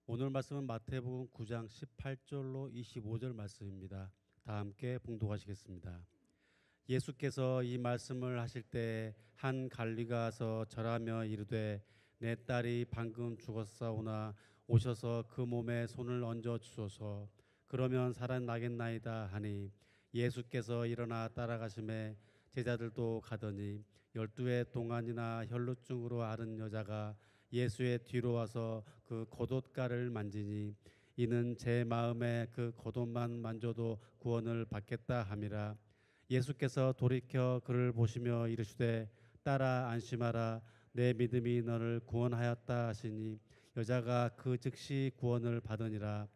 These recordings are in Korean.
오늘 말씀은 마태복음 9장 18절로 25절 말씀입니다. 다 함께 봉독하시겠습니다. 예수께서 이 말씀을 하실 때 한 관리가 와서 절하며 이르되 내 딸이 방금 죽었사오나 오셔서 그 몸에 손을 얹어 주소서. 그러면 살아나겠나이다 하니 예수께서 일어나 따라가심에 제자들도 가더니 12의 동안이나 혈루증으로 앓은 여자가 예수의 뒤로 와서 그 겉옷가를 만지니 이는 제 마음에 그 겉옷만 만져도 구원을 받겠다 함이라. 예수께서 돌이켜 그를 보시며 이르시되 딸아 안심하라 내 믿음이 너를 구원하였다 하시니 여자가 그 즉시 구원을 받으니라.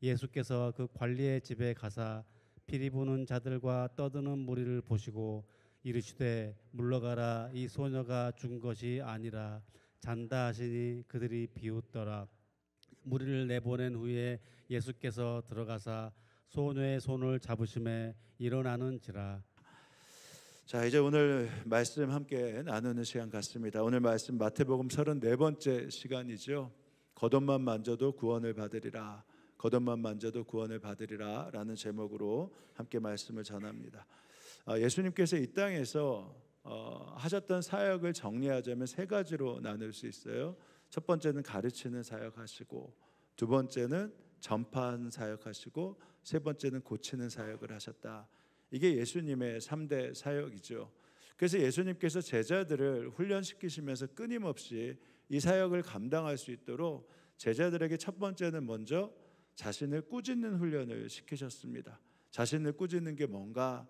예수께서 그 관리의 집에 가사 피리 부는 자들과 떠드는 무리를 보시고 이르시되 물러가라 이 소녀가 죽은 것이 아니라 잔다 하시니 그들이 비웃더라. 무리를 내보낸 후에 예수께서 들어가사 소녀의 손을 잡으심에 일어나는지라. 자, 이제 오늘 말씀 함께 나누는 시간 같습니다. 오늘 말씀 마태복음 34번째 시간이죠. 겉옷만 만져도 구원을 받으리라. 겉옷만 만져도 구원을 받으리라 라는 제목으로 함께 말씀을 전합니다. 예수님께서 이 땅에서 하셨던 사역을 정리하자면 세 가지로 나눌 수 있어요. 첫 번째는 가르치는 사역하시고, 두 번째는 전파하는 사역하시고, 세 번째는 고치는 사역을 하셨다. 이게 예수님의 3대 사역이죠. 그래서 예수님께서 제자들을 훈련시키시면서 끊임없이 이 사역을 감당할 수 있도록 제자들에게 첫 번째는 먼저 자신을 꾸짖는 훈련을 시키셨습니다. 자신을 꾸짖는 게 뭔가?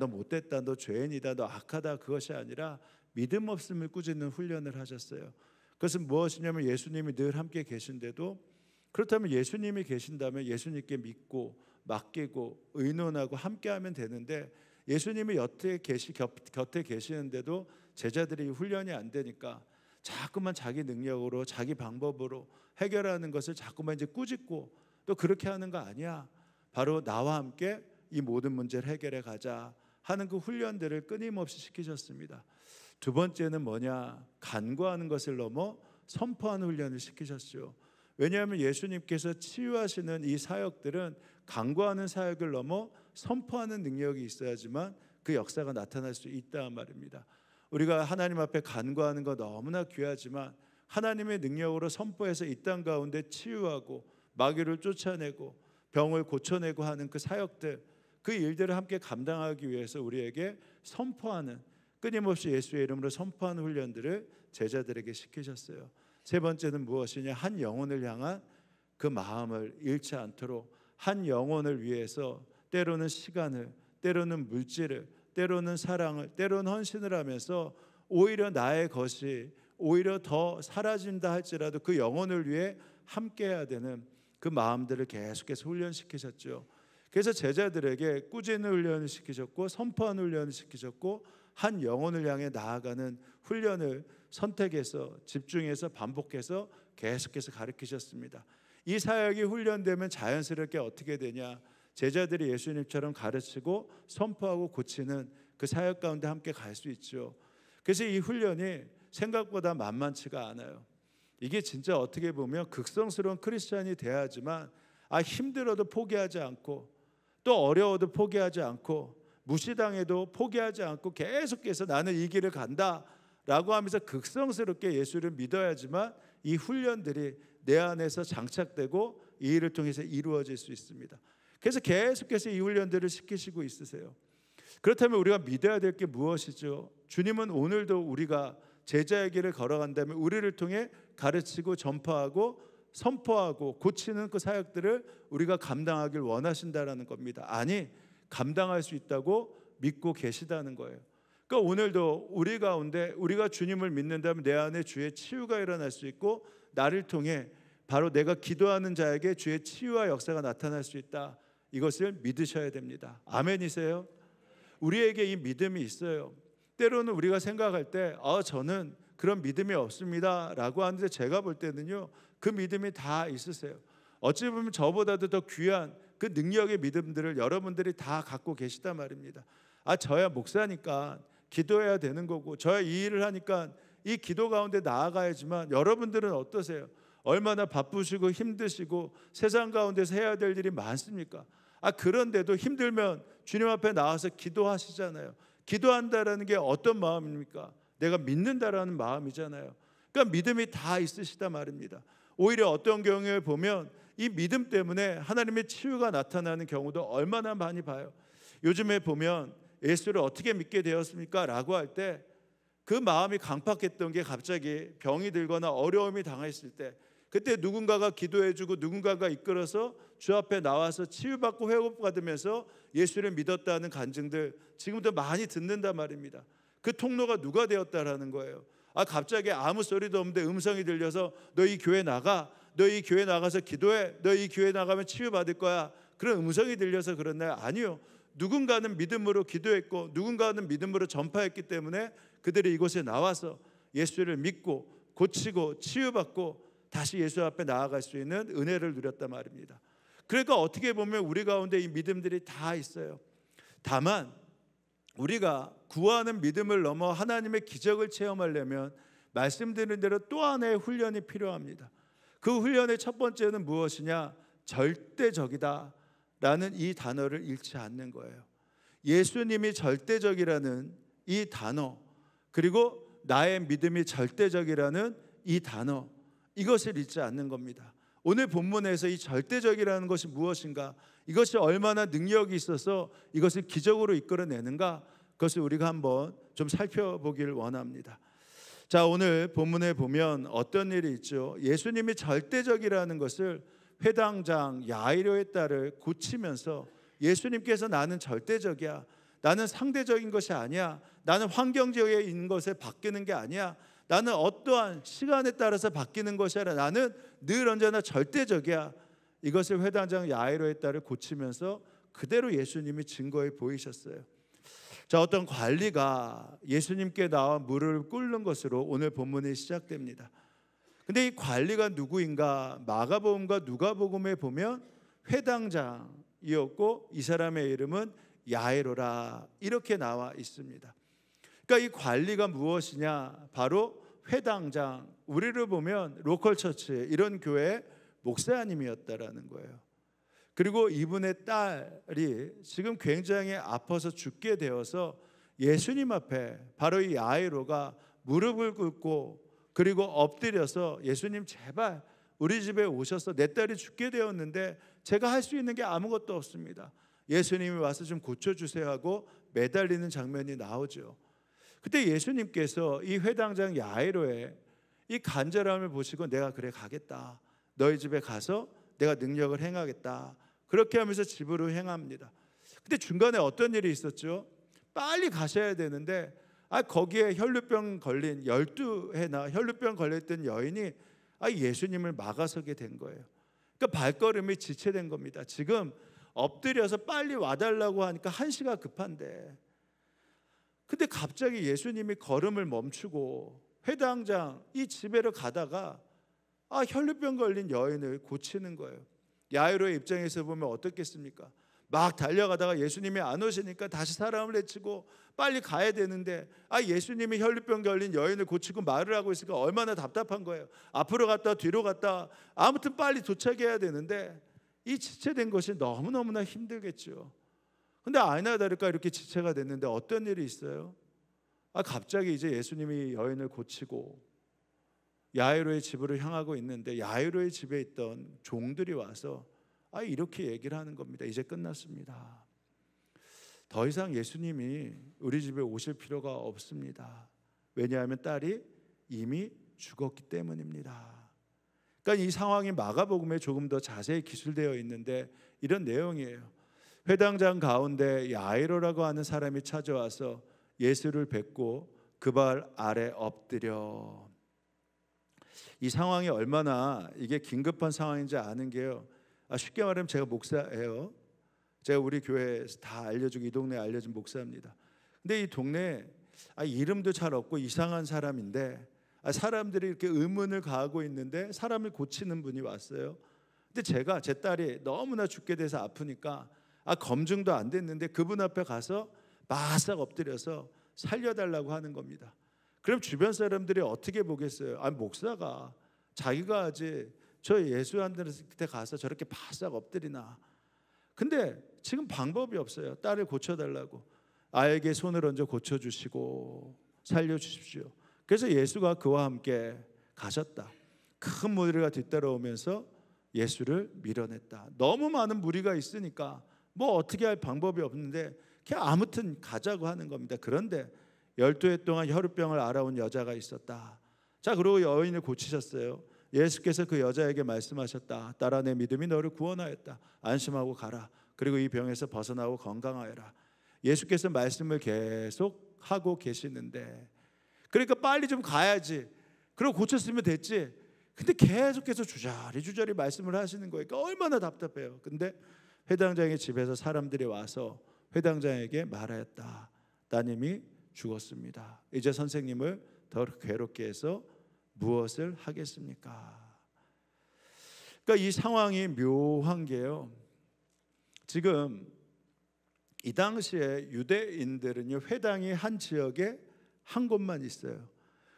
너 못됐다, 너 죄인이다, 너 악하다, 그것이 아니라 믿음 없음을 꾸짖는 훈련을 하셨어요. 그것은 무엇이냐면 예수님이 늘 함께 계신데도, 그렇다면 예수님이 계신다면 예수님께 믿고 맡기고 의논하고 함께하면 되는데, 예수님이 곁에 계시는데도 제자들이 훈련이 안 되니까 자꾸만 자기 능력으로 자기 방법으로 해결하는 것을 자꾸만 이제 꾸짖고, 또 그렇게 하는 거 아니야, 바로 나와 함께 이 모든 문제를 해결해 가자 하는 그 훈련들을 끊임없이 시키셨습니다. 두 번째는 뭐냐? 간구하는 것을 넘어 선포하는 훈련을 시키셨죠. 왜냐하면 예수님께서 치유하시는 이 사역들은 간구하는 사역을 넘어 선포하는 능력이 있어야지만 그 역사가 나타날 수 있다 말입니다. 우리가 하나님 앞에 간구하는 거 너무나 귀하지만 하나님의 능력으로 선포해서 이 땅 가운데 치유하고 마귀를 쫓아내고 병을 고쳐내고 하는 그 사역들, 그 일들을 함께 감당하기 위해서 우리에게 선포하는, 끊임없이 예수의 이름으로 선포하는 훈련들을 제자들에게 시키셨어요. 세 번째는 무엇이냐? 한 영혼을 향한 그 마음을 잃지 않도록 한 영혼을 위해서 때로는 시간을, 때로는 물질을, 때로는 사랑을, 때로는 헌신을 하면서 오히려 나의 것이 오히려 더 사라진다 할지라도 그 영혼을 위해 함께해야 되는 그 마음들을 계속해서 훈련시키셨죠. 그래서 제자들에게 꾸짖는 훈련을 시키셨고, 선포하는 훈련을 시키셨고, 한 영혼을 향해 나아가는 훈련을 선택해서 집중해서 반복해서 계속해서 가르치셨습니다. 이 사역이 훈련되면 자연스럽게 어떻게 되냐? 제자들이 예수님처럼 가르치고 선포하고 고치는 그 사역 가운데 함께 갈 수 있죠. 그래서 이 훈련이 생각보다 만만치가 않아요. 이게 진짜 어떻게 보면 극성스러운 크리스찬이 돼야지만 힘들어도 포기하지 않고, 또 어려워도 포기하지 않고, 무시당해도 포기하지 않고 계속해서 나는 이 길을 간다 라고 하면서 극성스럽게 예수를 믿어야지만 이 훈련들이 내 안에서 장착되고 이 일을 통해서 이루어질 수 있습니다. 그래서 계속해서 이 훈련들을 시키시고 있으세요. 그렇다면 우리가 믿어야 될 게 무엇이죠? 주님은 오늘도 우리가 제자의 길을 걸어간다면 우리를 통해 가르치고 전파하고 선포하고 고치는 그 사역들을 우리가 감당하길 원하신다라는 겁니다. 아니, 감당할 수 있다고 믿고 계시다는 거예요. 그러니까 오늘도 우리 가운데 우리가 주님을 믿는다면 내 안에 주의 치유가 일어날 수 있고, 나를 통해 바로 내가 기도하는 자에게 주의 치유와 역사가 나타날 수 있다. 이것을 믿으셔야 됩니다. 아멘이세요? 우리에게 이 믿음이 있어요. 때로는 우리가 생각할 때 저는 그런 믿음이 없습니다 라고 하는데, 제가 볼 때는요, 그 믿음이 다 있으세요. 어찌 보면 저보다도 더 귀한 그 능력의 믿음들을 여러분들이 다 갖고 계시단 말입니다. 저야 목사니까 기도해야 되는 거고, 저야 이 일을 하니까 이 기도 가운데 나아가야지만, 여러분들은 어떠세요? 얼마나 바쁘시고 힘드시고 세상 가운데서 해야 될 일이 많습니까? 그런데도 힘들면 주님 앞에 나와서 기도하시잖아요. 기도한다라는 게 어떤 마음입니까? 내가 믿는다라는 마음이잖아요. 그러니까 믿음이 다 있으시다 말입니다. 오히려 어떤 경우에 보면 이 믿음 때문에 하나님의 치유가 나타나는 경우도 얼마나 많이 봐요. 요즘에 보면 예수를 어떻게 믿게 되었습니까? 라고 할 때 그 마음이 강팍했던 게 갑자기 병이 들거나 어려움이 당했을 때, 그때 누군가가 기도해주고 누군가가 이끌어서 주 앞에 나와서 치유받고 회복받으면서 예수를 믿었다는 간증들 지금도 많이 듣는단 말입니다. 그 통로가 누가 되었다라는 거예요. 갑자기 아무 소리도 없는데 음성이 들려서 너 이 교회 나가, 너 이 교회 나가서 기도해, 너 이 교회 나가면 치유받을 거야, 그런 음성이 들려서 그렇나요? 아니요. 누군가는 믿음으로 기도했고 누군가는 믿음으로 전파했기 때문에 그들이 이곳에 나와서 예수를 믿고 고치고 치유받고 다시 예수 앞에 나아갈 수 있는 은혜를 누렸단 말입니다. 그러니까 어떻게 보면 우리 가운데 이 믿음들이 다 있어요. 다만 우리가 구하는 믿음을 넘어 하나님의 기적을 체험하려면 말씀드린 대로 또 하나의 훈련이 필요합니다. 그 훈련의 첫 번째는 무엇이냐? 절대적이다 라는 이 단어를 잃지 않는 거예요. 예수님이 절대적이라는 이 단어, 그리고 나의 믿음이 절대적이라는 이 단어, 이것을 잊지 않는 겁니다. 오늘 본문에서 이 절대적이라는 것이 무엇인가, 이것이 얼마나 능력이 있어서 이것을 기적으로 이끌어내는가, 그것을 우리가 한번 좀 살펴보길 원합니다. 자, 오늘 본문에 보면 어떤 일이 있죠? 예수님이 절대적이라는 것을 회당장 야이로의 딸을 고치면서 예수님께서 나는 절대적이야, 나는 상대적인 것이 아니야, 나는 환경적인 것에 바뀌는 게 아니야, 나는 어떠한 시간에 따라서 바뀌는 것이 아니라 나는 늘 언제나 절대적이야, 이것을 회당장 야이로의 딸을 고치면서 그대로 예수님이 증거해 보이셨어요. 자, 어떤 관리가 예수님께 나와 물을 끓는 것으로 오늘 본문이 시작됩니다. 근데 이 관리가 누구인가? 마가복음과 누가복음에 보면 회당장이었고 이 사람의 이름은 야이로라 이렇게 나와 있습니다. 그러니까 이 관리가 무엇이냐? 바로 회당장, 우리를 보면 로컬 처치 이런 교회의 목사님이었다라는 거예요. 그리고 이분의 딸이 지금 굉장히 아파서 죽게 되어서 예수님 앞에 바로 이 야이로가 무릎을 꿇고 그리고 엎드려서 예수님 제발 우리 집에 오셔서 내 딸이 죽게 되었는데 제가 할 수 있는 게 아무것도 없습니다. 예수님이 와서 좀 고쳐주세요 하고 매달리는 장면이 나오죠. 그때 예수님께서 이 회당장 야이로의 이 간절함을 보시고 내가 그래 가겠다, 너희 집에 가서 내가 능력을 행하겠다, 그렇게 하면서 집으로 행합니다. 근데 중간에 어떤 일이 있었죠? 빨리 가셔야 되는데 거기에 혈루병 걸린 12해나 혈루병 걸렸던 여인이 예수님을 막아서게 된 거예요. 그러니까 발걸음이 지체된 겁니다. 지금 엎드려서 빨리 와달라고 하니까 한시가 급한데, 근데 갑자기 예수님이 걸음을 멈추고 회당장 이 집에로 가다가 혈루병 걸린 여인을 고치는 거예요. 야이로의 입장에서 보면 어떻겠습니까? 막 달려가다가 예수님이 안 오시니까 다시 사람을 내치고 빨리 가야 되는데 예수님이 혈루병 걸린 여인을 고치고 말을 하고 있으니까 얼마나 답답한 거예요. 앞으로 갔다 뒤로 갔다 아무튼 빨리 도착해야 되는데 이 지체된 것이 너무너무나 힘들겠죠. 근데 아니나 다를까 이렇게 지체가 됐는데 어떤 일이 있어요? 갑자기 이제 예수님이 여인을 고치고 야이로의 집으로 향하고 있는데 야이로의 집에 있던 종들이 와서 이렇게 얘기를 하는 겁니다. 이제 끝났습니다. 더 이상 예수님이 우리 집에 오실 필요가 없습니다. 왜냐하면 딸이 이미 죽었기 때문입니다. 그러니까 이 상황이 마가복음에 조금 더 자세히 기술되어 있는데 이런 내용이에요. 회당장 가운데 야이로라고 하는 사람이 찾아와서 예수를 뵙고 그 발 아래 엎드려. 이 상황이 얼마나 이게 긴급한 상황인지 아는 게요. 쉽게 말하면 제가 목사예요. 제가 우리 교회에서 다 알려주고 이 동네에 알려진 목사입니다. 근데 이 동네에 이름도 잘 없고 이상한 사람인데 사람들이 이렇게 의문을 가하고 있는데 사람을 고치는 분이 왔어요. 근데 제가 제 딸이 너무나 죽게 돼서 아프니까 검증도 안 됐는데 그분 앞에 가서 바싹 엎드려서 살려달라고 하는 겁니다. 그럼 주변 사람들이 어떻게 보겠어요? 목사가 자기가 하지 저 예수한테 가서 저렇게 바싹 엎드리나. 근데 지금 방법이 없어요. 딸을 고쳐달라고. 아이에게 손을 얹어 고쳐주시고 살려주십시오. 그래서 예수가 그와 함께 가셨다. 큰 무리가 뒤따라오면서 예수를 밀어냈다. 너무 많은 무리가 있으니까 뭐 어떻게 할 방법이 없는데 그냥 아무튼 가자고 하는 겁니다. 그런데 12해 동안 혈우병을 앓아온 여자가 있었다. 자, 그리고 여인을 고치셨어요. 예수께서 그 여자에게 말씀하셨다. 딸아, 내 믿음이 너를 구원하였다. 안심하고 가라. 그리고 이 병에서 벗어나고 건강하여라. 예수께서 말씀을 계속 하고 계시는데, 그러니까 빨리 좀 가야지. 그리고 고쳤으면 됐지. 근데 계속해서 주저리 말씀을 하시는 거니까 얼마나 답답해요. 근데 회당장의 집에서 사람들이 와서 회당장에게 말하였다. 따님이 죽었습니다. 이제 선생님을 더 괴롭게 해서 무엇을 하겠습니까? 그러니까 이 상황이 묘한 게요. 지금 이 당시에 유대인들은요, 회당이 한 지역에 한 곳만 있어요.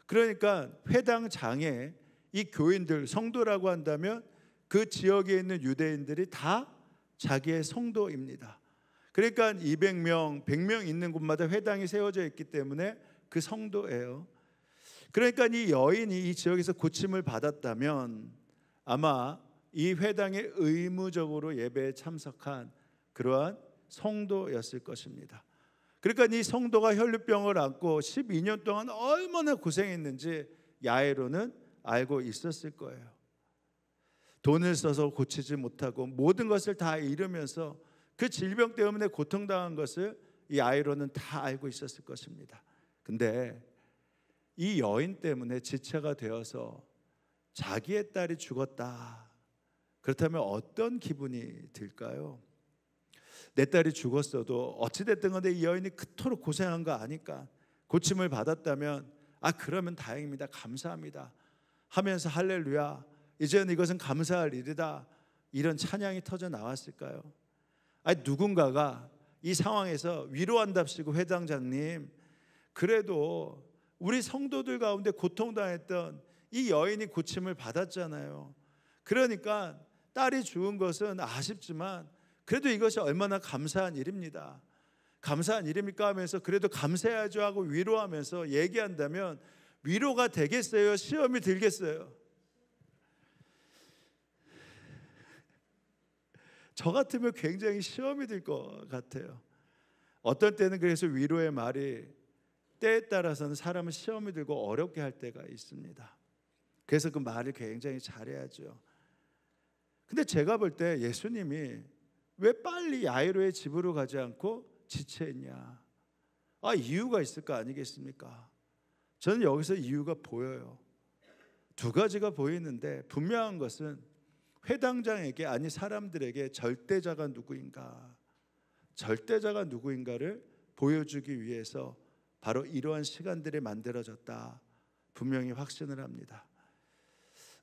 그러니까 회당장에 이 교인들, 성도라고 한다면 그 지역에 있는 유대인들이 다 자기의 성도입니다. 그러니까 200명, 100명 있는 곳마다 회당이 세워져 있기 때문에 그 성도예요. 그러니까 이 여인이 이 지역에서 고침을 받았다면 아마 이 회당에 의무적으로 예배에 참석한 그러한 성도였을 것입니다. 그러니까 이 성도가 혈루병을 앓고 12년 동안 얼마나 고생했는지 야이로는 알고 있었을 거예요. 돈을 써서 고치지 못하고 모든 것을 다 잃으면서 그 질병 때문에 고통당한 것을 이 야이로는 다 알고 있었을 것입니다. 근데 이 여인 때문에 지체가 되어서 자기의 딸이 죽었다. 그렇다면 어떤 기분이 들까요? 내 딸이 죽었어도 어찌됐든 간에 이 여인이 그토록 고생한 거 아니까 고침을 받았다면 그러면 다행입니다. 감사합니다 하면서 할렐루야, 이제는 이것은 감사할 일이다, 이런 찬양이 터져 나왔을까요? 누군가가 이 상황에서 위로한답시고 회당장님, 그래도 우리 성도들 가운데 고통당했던 이 여인이 고침을 받았잖아요. 그러니까 딸이 죽은 것은 아쉽지만 그래도 이것이 얼마나 감사한 일입니다. 감사한 일입니까 하면서 그래도 감사해야죠 하고 위로하면서 얘기한다면 위로가 되겠어요? 시험이 들겠어요? 저 같으면 굉장히 시험이 들 것 같아요. 어떤 때는 그래서 위로의 말이 때에 따라서는 사람은 시험이 들고 어렵게 할 때가 있습니다. 그래서 그 말을 굉장히 잘해야죠. 근데 제가 볼 때 예수님이 왜 빨리 야이로의 집으로 가지 않고 지체했냐? 이유가 있을 거 아니겠습니까? 저는 여기서 이유가 보여요. 두 가지가 보이는데 분명한 것은 회당장에게, 아니 사람들에게 절대자가 누구인가를 보여주기 위해서 바로 이러한 시간들이 만들어졌다, 분명히 확신을 합니다.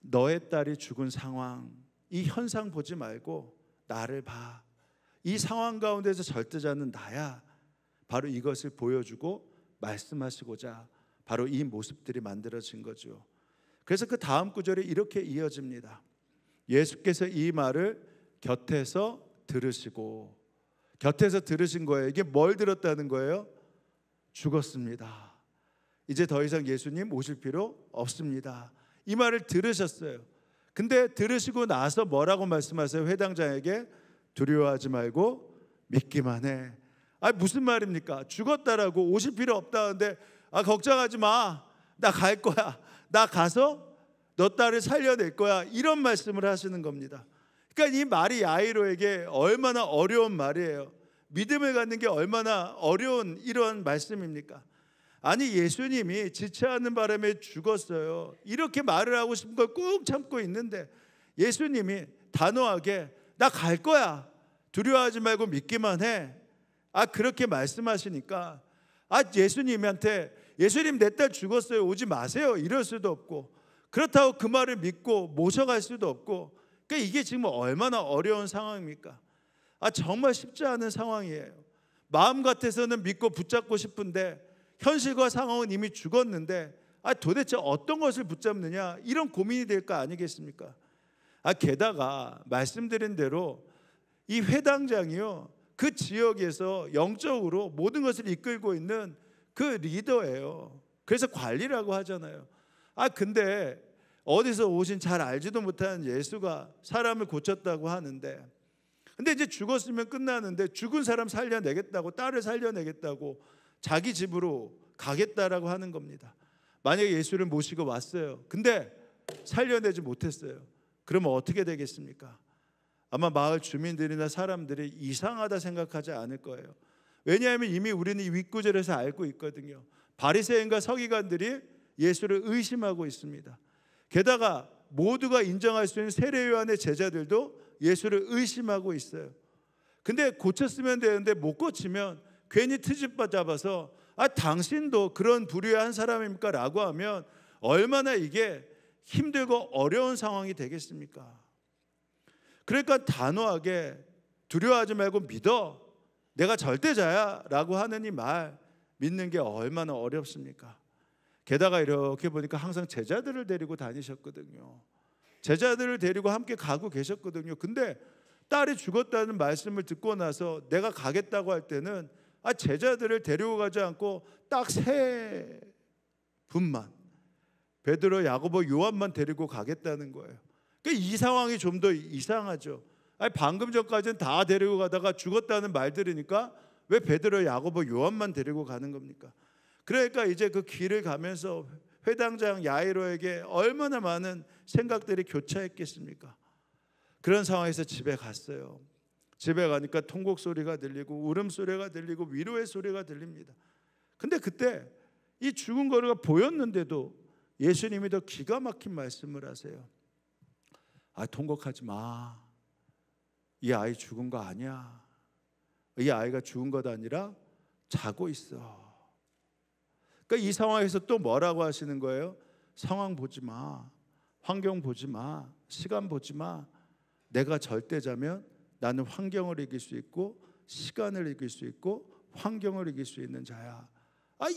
너의 딸이 죽은 상황, 이 현상 보지 말고 나를 봐. 이 상황 가운데서 절대자는 나야. 바로 이것을 보여주고 말씀하시고자 바로 이 모습들이 만들어진 거죠. 그래서 그 다음 구절이 이렇게 이어집니다. 예수께서 이 말을 곁에서 들으시고, 곁에서 들으신 거예요. 이게 뭘 들었다는 거예요? 죽었습니다. 이제 더 이상 예수님 오실 필요 없습니다. 이 말을 들으셨어요. 근데 들으시고 나서 뭐라고 말씀하세요? 회당장에게 두려워하지 말고 믿기만 해. 무슨 말입니까? 죽었다라고 오실 필요 없다는데 걱정하지 마, 나 갈 거야, 나 가서 너 딸을 살려낼 거야, 이런 말씀을 하시는 겁니다. 그러니까 이 말이 야이로에게 얼마나 어려운 말이에요. 믿음을 갖는 게 얼마나 어려운 이런 말씀입니까? 아니 예수님이 지체하는 바람에 죽었어요, 이렇게 말을 하고 싶은 걸 꾹 참고 있는데 예수님이 단호하게 나 갈 거야, 두려워하지 말고 믿기만 해, 그렇게 말씀하시니까 예수님한테 예수님 내 딸 죽었어요, 오지 마세요, 이럴 수도 없고, 그렇다고 그 말을 믿고 모셔갈 수도 없고, 그러니까 이게 지금 얼마나 어려운 상황입니까? 정말 쉽지 않은 상황이에요. 마음 같아서는 믿고 붙잡고 싶은데 현실과 상황은 이미 죽었는데 도대체 어떤 것을 붙잡느냐, 이런 고민이 될 거 아니겠습니까? 게다가 말씀드린 대로 이 회당장이요, 그 지역에서 영적으로 모든 것을 이끌고 있는 그 리더예요. 그래서 관리라고 하잖아요. 근데 어디서 오신 잘 알지도 못하는 예수가 사람을 고쳤다고 하는데, 근데 이제 죽었으면 끝나는데 죽은 사람 살려내겠다고, 딸을 살려내겠다고 자기 집으로 가겠다라고 하는 겁니다. 만약에 예수를 모시고 왔어요. 근데 살려내지 못했어요. 그러면 어떻게 되겠습니까? 아마 마을 주민들이나 사람들이 이상하다 생각하지 않을 거예요. 왜냐하면 이미 우리는 이 윗구절에서 알고 있거든요. 바리새인과 서기관들이 예수를 의심하고 있습니다. 게다가 모두가 인정할 수 있는 세례 요한의 제자들도 예수를 의심하고 있어요. 근데 고쳤으면 되는데 못 고치면 괜히 트집 잡아서 당신도 그런 불의한 사람입니까? 라고 하면 얼마나 이게 힘들고 어려운 상황이 되겠습니까? 그러니까 단호하게 두려워하지 말고 믿어, 내가 절대자야 라고 하는 이 말 믿는 게 얼마나 어렵습니까? 게다가 이렇게 보니까 항상 제자들을 데리고 다니셨거든요. 제자들을 데리고 함께 가고 계셨거든요. 근데 딸이 죽었다는 말씀을 듣고 나서 내가 가겠다고 할 때는 제자들을 데리고 가지 않고 딱 세 분만, 베드로, 야고보, 요한만 데리고 가겠다는 거예요. 그러니까 이 상황이 좀 더 이상하죠. 방금 전까지는 다 데리고 가다가 죽었다는 말 들으니까 왜 베드로, 야고보, 요한만 데리고 가는 겁니까? 그러니까 이제 그 길을 가면서 회당장 야이로에게 얼마나 많은 생각들이 교차했겠습니까? 그런 상황에서 집에 갔어요. 집에 가니까 통곡 소리가 들리고 울음 소리가 들리고 위로의 소리가 들립니다. 근데 그때 이 죽은 거가 보였는데도 예수님이 더 기가 막힌 말씀을 하세요. 통곡하지 마. 이 아이 죽은 거 아니야. 이 아이가 죽은 것 아니라 자고 있어. 그러니까 이 상황에서 또 뭐라고 하시는 거예요? 상황 보지 마, 환경 보지 마, 시간 보지 마. 내가 절대자면 나는 환경을 이길 수 있고 시간을 이길 수 있고 환경을 이길 수 있는 자야.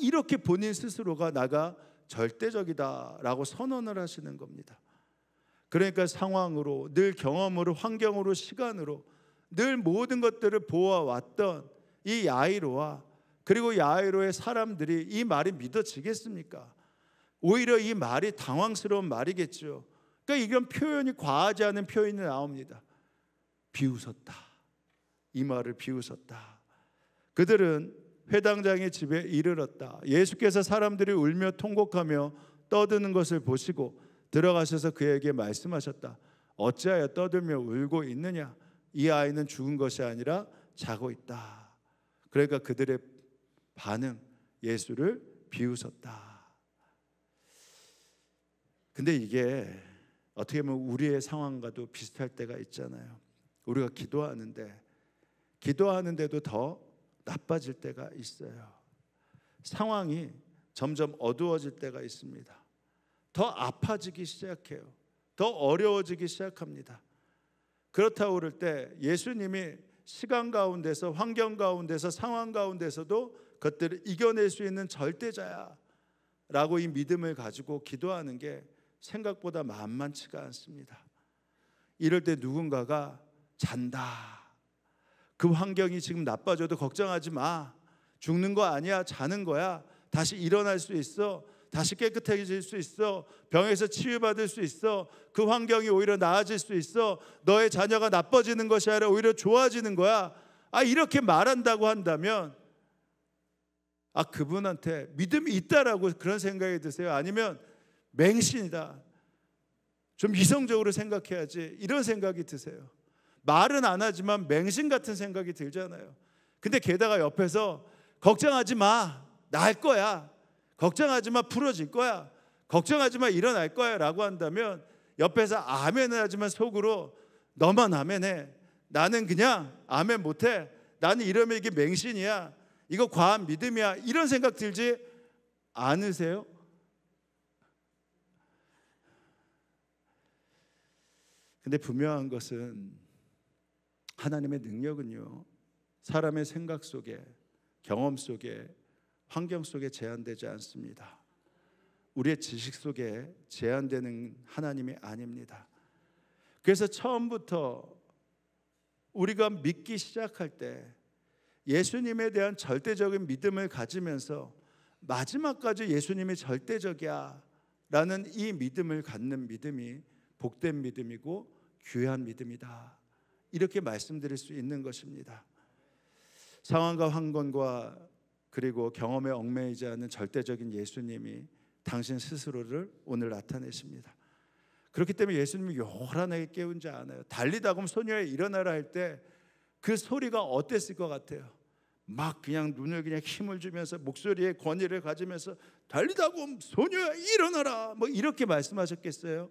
이렇게 본인 스스로가 나가 절대적이다라고 선언을 하시는 겁니다. 그러니까 상황으로, 늘 경험으로, 환경으로, 시간으로 늘 모든 것들을 보아왔던 이 야이로와, 그리고 야이로의 사람들이 이 말이 믿어지겠습니까? 오히려 이 말이 당황스러운 말이겠죠. 그러니까 이건 표현이 과하지 않은 표현이 나옵니다. 비웃었다. 이 말을 비웃었다. 그들은 회당장의 집에 이르렀다. 예수께서 사람들이 울며 통곡하며 떠드는 것을 보시고 들어가셔서 그에게 말씀하셨다. 어찌하여 떠들며 울고 있느냐? 이 아이는 죽은 것이 아니라 자고 있다. 그러니까 그들의 반응, 예수를 비웃었다. 근데 이게 어떻게 보면 우리의 상황과도 비슷할 때가 있잖아요. 우리가 기도하는데도 더 나빠질 때가 있어요. 상황이 점점 어두워질 때가 있습니다. 더 아파지기 시작해요. 더 어려워지기 시작합니다. 그렇다고 그럴 때 예수님이 시간 가운데서, 환경 가운데서, 상황 가운데서도 그것들을 이겨낼 수 있는 절대자야 라고 이 믿음을 가지고 기도하는 게 생각보다 만만치가 않습니다. 이럴 때 누군가가 잔다. 그 환경이 지금 나빠져도 걱정하지 마. 죽는 거 아니야. 자는 거야. 다시 일어날 수 있어. 다시 깨끗해질 수 있어. 병에서 치유받을 수 있어. 그 환경이 오히려 나아질 수 있어. 너의 자녀가 나빠지는 것이 아니라 오히려 좋아지는 거야. 이렇게 말한다고 한다면 그분한테 믿음이 있다라고 그런 생각이 드세요? 아니면 맹신이다, 좀 이성적으로 생각해야지, 이런 생각이 드세요? 말은 안 하지만 맹신 같은 생각이 들잖아요. 근데 게다가 옆에서 걱정하지 마, 나을 거야, 걱정하지 마, 풀어질 거야, 걱정하지 마, 일어날 거야 라고 한다면 옆에서 아멘을 하지만 속으로 너만 아멘해, 나는 그냥 아멘 못해, 나는 이러면 이게 맹신이야, 이거 과한 믿음이야, 이런 생각 들지 않으세요? 근데 분명한 것은 하나님의 능력은요, 사람의 생각 속에, 경험 속에, 환경 속에 제한되지 않습니다. 우리의 지식 속에 제한되는 하나님이 아닙니다. 그래서 처음부터 우리가 믿기 시작할 때 예수님에 대한 절대적인 믿음을 가지면서 마지막까지 예수님이 절대적이야 라는 이 믿음을 갖는 믿음이 복된 믿음이고 귀한 믿음이다, 이렇게 말씀드릴 수 있는 것입니다. 상황과 환경과 그리고 경험에 얽매이지 않은 절대적인 예수님이 당신 스스로를 오늘 나타내십니다. 그렇기 때문에 예수님이 요란하게 깨운지 않아요. 달리다금 소녀야 일어나라 할 때 그 소리가 어땠을 것 같아요? 막 그냥 눈을 그냥 힘을 주면서 목소리에 권위를 가지면서 달리다금 소녀야 일어나라 뭐 이렇게 말씀하셨겠어요?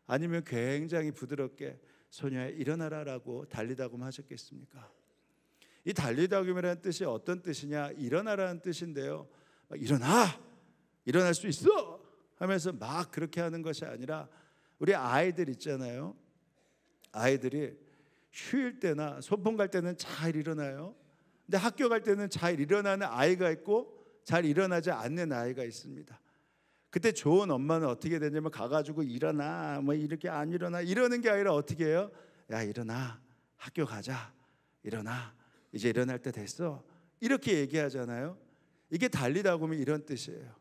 아니면 굉장히 부드럽게 소녀야 일어나라라고 달리다금 하셨겠습니까? 이 달리다금이라는 뜻이 어떤 뜻이냐? 일어나라는 뜻인데요, 일어날 수 있어 하면서 막 그렇게 하는 것이 아니라, 우리 아이들 있잖아요. 아이들이 휴일 때나 소풍 갈 때는 잘 일어나요. 근데 학교 갈 때는 잘 일어나는 아이가 있고 잘 일어나지 않는 아이가 있습니다. 그때 좋은 엄마는 어떻게 되냐면 가가지고 일어나 뭐 이렇게 안 일어나 이러는 게 아니라 어떻게 해요? 야 일어나, 학교 가자, 일어나, 이제 일어날 때 됐어, 이렇게 얘기하잖아요. 이게 달리다금이 이런 뜻이에요.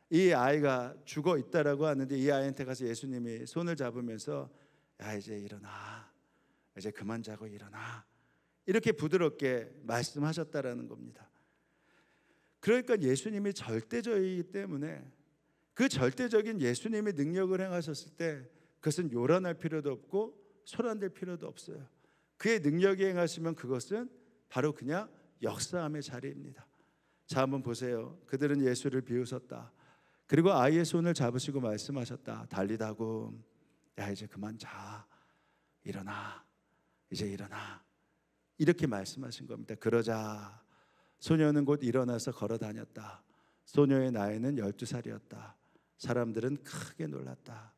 이 아이가 죽어 있다라고 하는데 이 아이한테 가서 예수님이 손을 잡으면서 야 이제 일어나, 이제 그만 자고 일어나, 이렇게 부드럽게 말씀하셨다라는 겁니다. 그러니까 예수님이 절대적이기 때문에 그 절대적인 예수님의 능력을 행하셨을 때 그것은 요란할 필요도 없고 소란될 필요도 없어요. 그의 능력이 행하시면 그것은 바로 그냥 역사함의 자리입니다. 자, 한번 보세요. 그들은 예수를 비웃었다. 그리고 아이의 손을 잡으시고 말씀하셨다. 달리다금 야 이제 그만 자, 일어나, 이제 일어나, 이렇게 말씀하신 겁니다. 그러자 소녀는 곧 일어나서 걸어 다녔다. 소녀의 나이는 12살이었다. 사람들은 크게 놀랐다.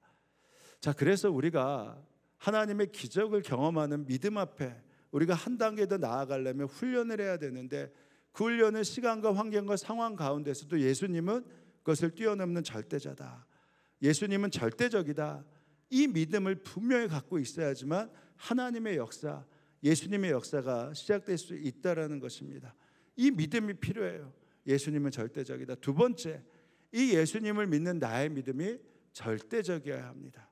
자, 그래서 우리가 하나님의 기적을 경험하는 믿음 앞에 우리가 한 단계 더 나아가려면 훈련을 해야 되는데, 그 훈련은 시간과 환경과 상황 가운데서도 예수님은 그것을 뛰어넘는 절대자다, 예수님은 절대적이다, 이 믿음을 분명히 갖고 있어야지만 하나님의 역사, 예수님의 역사가 시작될 수 있다라는 것입니다. 이 믿음이 필요해요. 예수님은 절대적이다. 두 번째, 이 예수님을 믿는 나의 믿음이 절대적이어야 합니다.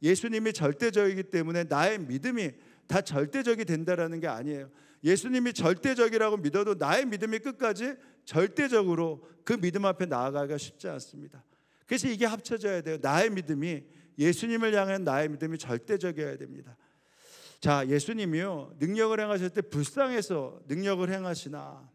예수님이 절대적이기 때문에 나의 믿음이 다 절대적이 된다라는 게 아니에요. 예수님이 절대적이라고 믿어도 나의 믿음이 끝까지 절대적으로 그 믿음 앞에 나아가기가 쉽지 않습니다. 그래서 이게 합쳐져야 돼요. 나의 믿음이, 예수님을 향한 나의 믿음이 절대적이어야 됩니다. 자, 예수님이요 능력을 행하실 때 불쌍해서 능력을 행하시나,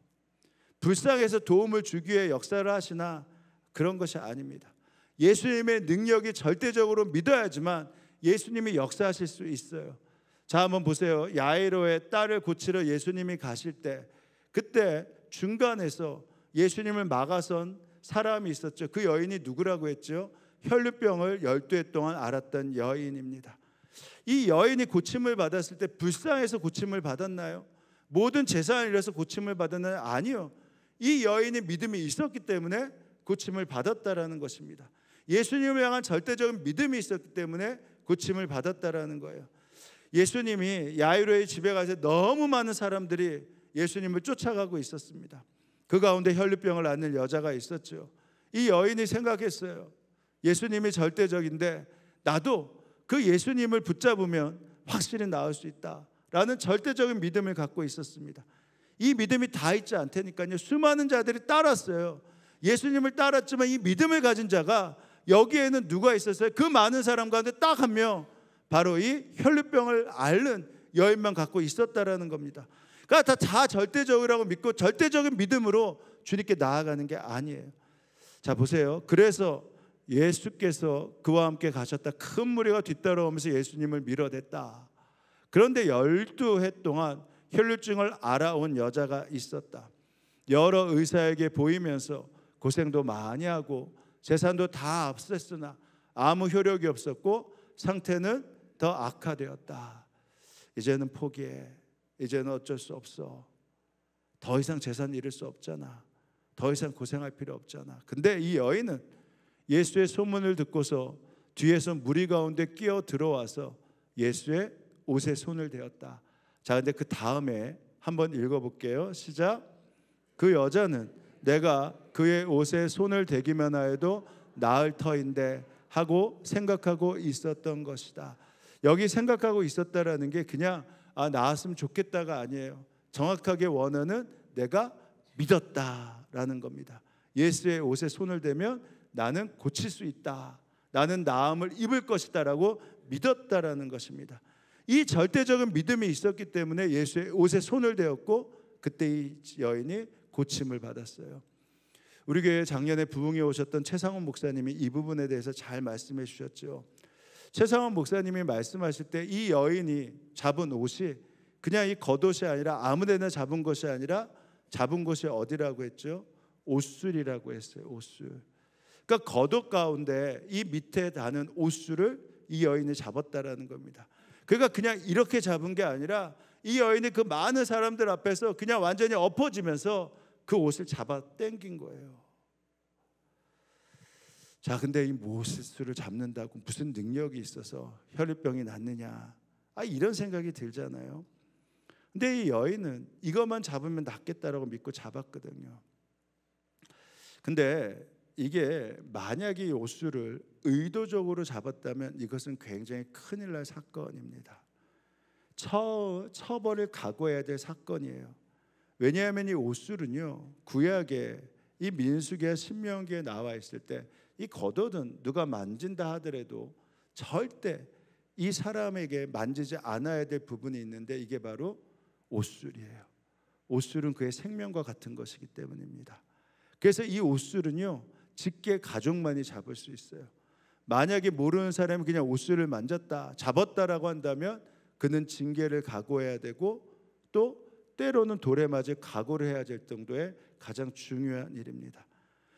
불쌍해서 도움을 주기 위해 역사를 하시나, 그런 것이 아닙니다. 예수님의 능력이 절대적으로 믿어야지만 예수님이 역사하실 수 있어요. 자, 한번 보세요. 야이로의 딸을 고치러 예수님이 가실 때, 그때 중간에서 예수님을 막아선 사람이 있었죠. 그 여인이 누구라고 했죠? 혈루병을 12해 동안 앓았던 여인입니다. 이 여인이 고침을 받았을 때 불쌍해서 고침을 받았나요? 모든 재산을 잃어서 고침을 받았나요? 아니요. 이 여인이 믿음이 있었기 때문에 고침을 받았다라는 것입니다. 예수님을 향한 절대적인 믿음이 있었기 때문에 고침을 받았다라는 거예요. 예수님이 야이로의 집에 가서 너무 많은 사람들이 예수님을 쫓아가고 있었습니다. 그 가운데 혈루병을 앓는 여자가 있었죠. 이 여인이 생각했어요. 예수님이 절대적인데 나도 그 예수님을 붙잡으면 확실히 나을 수 있다라는 절대적인 믿음을 갖고 있었습니다. 이 믿음이 다 있지 않다니까요. 수많은 자들이 따랐어요. 예수님을 따랐지만 이 믿음을 가진 자가 여기에는 누가 있었어요? 그 많은 사람 가운데 딱 한 명, 바로 이 혈루병을 앓는 여인만 갖고 있었다라는 겁니다. 그러니까 다 절대적이라고 믿고 절대적인 믿음으로 주님께 나아가는 게 아니에요. 자, 보세요. 그래서 예수께서 그와 함께 가셨다. 큰 무리가 뒤따라오면서 예수님을 밀어댔다. 그런데 12해 동안 혈루증을 앓아온 여자가 있었다. 여러 의사에게 보이면서 고생도 많이 하고 재산도 다 없앴으나 아무 효력이 없었고 상태는 더 악화되었다. 이제는 포기해. 이제는 어쩔 수 없어. 더 이상 재산 잃을 수 없잖아. 더 이상 고생할 필요 없잖아. 근데 이 여인은 예수의 소문을 듣고서 뒤에서 무리 가운데 끼어 들어와서 예수의 옷에 손을 대었다. 자, 근데 그 다음에 한번 읽어볼게요. 시작. 그 여자는 내가 그의 옷에 손을 대기만 하여도 나을 터인데 하고 생각하고 있었던 것이다. 여기 생각하고 있었다라는 게 그냥 나았으면 좋겠다가 아니에요. 정확하게 원어는 내가 믿었다라는 겁니다. 예수의 옷에 손을 대면 나는 고칠 수 있다. 나는 나음을 입을 것이다라고 믿었다라는 것입니다. 이 절대적인 믿음이 있었기 때문에 예수의 옷에 손을 대었고 그때 이 여인이 고침을 받았어요. 우리 교회 작년에 부흥에 오셨던 최상원 목사님이 이 부분에 대해서 잘 말씀해 주셨죠. 최상원 목사님이 말씀하실 때 이 여인이 잡은 옷이 그냥 이 겉옷이 아니라 아무데나 잡은 것이 아니라 잡은 곳이 어디라고 했죠? 옷술이라고 했어요. 옷술. 그러니까 겉옷 가운데 이 밑에 다는 옷술을 이 여인이 잡았다라는 겁니다. 그러니까 그냥 이렇게 잡은 게 아니라 이 여인이 그 많은 사람들 앞에서 그냥 완전히 엎어지면서 그 옷을 잡아 당긴 거예요. 자, 근데 이 옷술을 잡는다고 무슨 능력이 있어서 혈류병이 낫느냐? 이런 생각이 들잖아요. 근데 이 여인은 이것만 잡으면 낫겠다라고 믿고 잡았거든요. 근데 이게 만약에 이 옷술을 의도적으로 잡았다면 이것은 굉장히 큰일 날 사건입니다. 처벌을 각오해야 될 사건이에요. 왜냐하면 이 옷술은요, 구약에 이 민수기와 신명기에 나와 있을 때 이 겉옷은 누가 만진다 하더라도 절대 이 사람에게 만지지 않아야 될 부분이 있는데 이게 바로 옷술이에요. 옷술은 그의 생명과 같은 것이기 때문입니다. 그래서 이 옷술은요, 직계 가족만이 잡을 수 있어요. 만약에 모르는 사람이 그냥 옷술을 만졌다, 잡았다라고 한다면 그는 징계를 각오해야 되고 또 때로는 돌에 맞을 각오를 해야 될 정도의 가장 중요한 일입니다.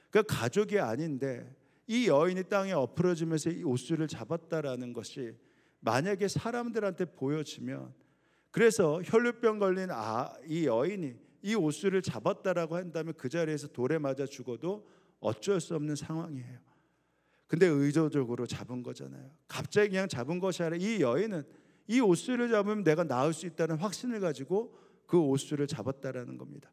그러니까 가족이 아닌데 이 여인이 땅에 엎으러지면서 이 옷술을 잡았다라는 것이 만약에 사람들한테 보여지면, 그래서 혈류병 걸린 이 여인이 이 옷술을 잡았다라고 한다면 그 자리에서 돌에 맞아 죽어도 어쩔 수 없는 상황이에요. 근데 의도적으로 잡은 거잖아요. 갑자기 그냥 잡은 것이 아니라 이 여인은 이 옷술을 잡으면 내가 나을 수 있다는 확신을 가지고 그 옷술을 잡았다라는 겁니다.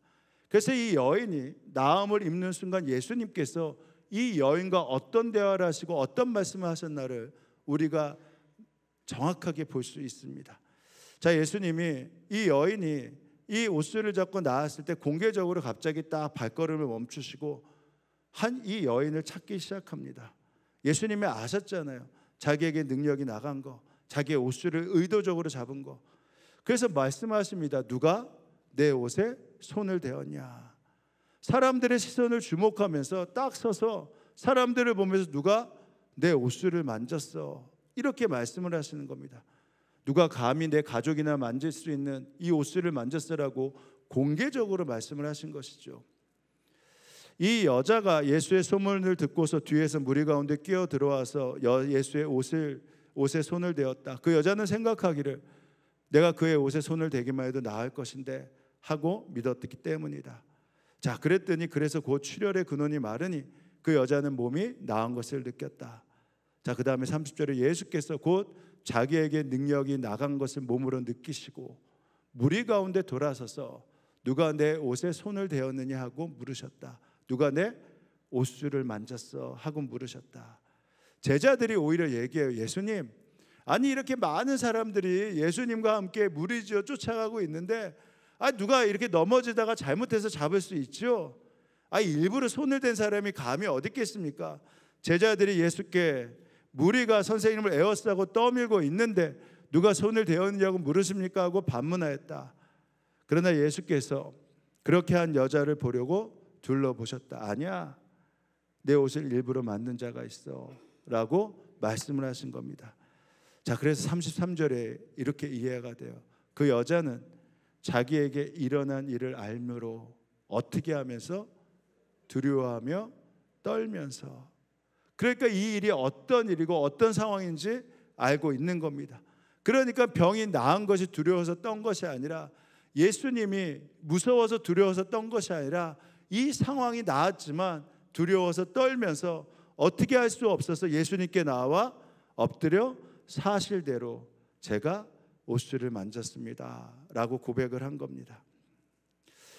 그래서 이 여인이 나음을 입는 순간 예수님께서 이 여인과 어떤 대화를 하시고 어떤 말씀을 하셨나를 우리가 정확하게 볼 수 있습니다. 자, 예수님이 이 여인이 이 옷술을 잡고 나왔을 때 공개적으로 갑자기 딱 발걸음을 멈추시고 이 여인을 찾기 시작합니다. 예수님이 아셨잖아요. 자기에게 능력이 나간 거, 자기의 옷술을 의도적으로 잡은 거. 그래서 말씀하십니다. 누가 내 옷에 손을 대었냐? 사람들의 시선을 주목하면서 딱 서서 사람들을 보면서 누가 내 옷술을 만졌어? 이렇게 말씀을 하시는 겁니다. 누가 감히 내 가족이나 만질 수 있는 이 옷술을 만졌어라고 공개적으로 말씀을 하신 것이죠. 이 여자가 예수의 소문을 듣고서 뒤에서 무리 가운데 끼어 들어와서 예수의 옷에 손을 대었다. 그 여자는 생각하기를 내가 그의 옷에 손을 대기만 해도 나을 것인데 하고 믿었기 때문이다. 자, 그래서 곧 출혈의 근원이 마르니 그 여자는 몸이 나은 것을 느꼈다. 자, 그 다음에 30절에 예수께서 곧 자기에게 능력이 나간 것을 몸으로 느끼시고 무리 가운데 돌아서서 누가 내 옷에 손을 대었느냐 하고 물으셨다. 누가 내 옷줄을 만졌어 하고 물으셨다. 제자들이 오히려 얘기해요. 예수님, 아니 이렇게 많은 사람들이 예수님과 함께 무리지어 쫓아가고 있는데 누가 이렇게 넘어지다가 잘못해서 잡을 수 있죠? 일부러 손을 댄 사람이 감히 어디 있겠습니까? 제자들이 예수께 무리가 선생님을 에워싸고 떠밀고 있는데 누가 손을 대었냐고 물으십니까? 하고 반문하였다. 그러나 예수께서 그렇게 한 여자를 보려고 둘러보셨다. 아니야, 내 옷을 일부러 만든 자가 있어 라고 말씀을 하신 겁니다. 자, 그래서 33절에 이렇게 이해가 돼요. 그 여자는 자기에게 일어난 일을 알므로 어떻게 하면서 두려워하며 떨면서, 그러니까 이 일이 어떤 일이고 어떤 상황인지 알고 있는 겁니다. 그러니까 병이 나은 것이 두려워서 떤 것이 아니라, 예수님이 무서워서 두려워서 떤 것이 아니라 이 상황이 나았지만 두려워서 떨면서 어떻게 할 수 없어서 예수님께 나와 엎드려 사실대로 제가 옷줄을 만졌습니다 라고 고백을 한 겁니다.